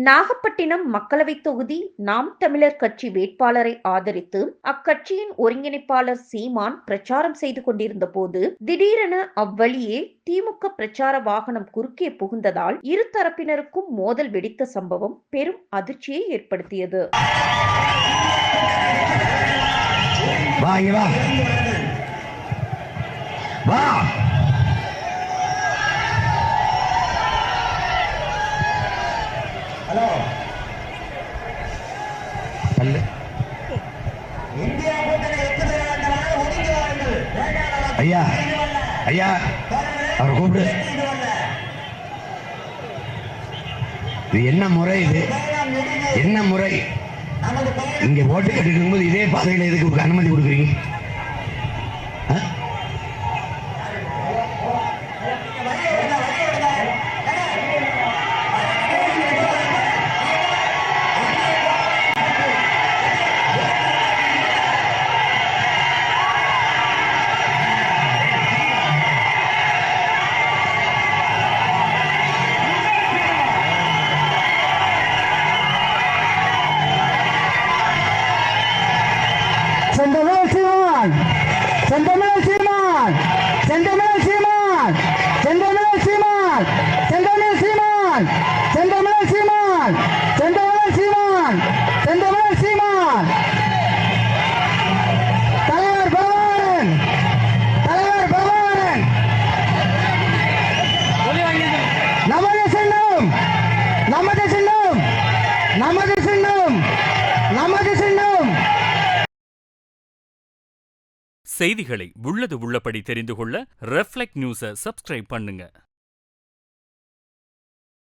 நாகப்பட்டினம் மக்களவைத் தொகுதி நாம் தமிழர் கட்சி வேட்பாளரை ஆதரித்து அக்கட்சியின் ஒருங்கிணைப்பாளர் சீமான் பிரச்சாரம் செய்து கொண்டிருந்த போது திடீரென அவ்வழியே திமுக பிரச்சார வாகனம் குறுக்கே புகுந்ததால் இரு தரப்பினருக்கும் மோதல் வெடித்த சம்பவம் பெரும் அதிர்ச்சியை ஏற்படுத்தியது. ஐயா ஐயா அவரை கூப்பிடு. இது என்ன முறை? இது என்ன முறை? இங்க ஓட்டு கட்டிட்டு போது இதே பாதையில எதுக்கு அனுமதி கொடுக்குறீங்க? செந்தமிழ் சீமான், செந்தமிழ் சீமான், செந்தமிழ் சீமான், செந்தமிழ் சீமான், செந்தமிழ் சீமான், செந்தமிழ் சீமான், செந்தமிழ் சீமான், செந்தமிழ் சீமான். தலைவர் பகவான், தலைவர் பகவான். நமது சின்னம், நமது சின்னம், நமது சின்னம், நமது சின்னம். செய்திகளை உள்ளது உள்ளபடி தெரிந்து கொள்ள ரெஃப்ளெக்ட் நியூஸை சப்ஸ்கிரைப் பண்ணுங்க.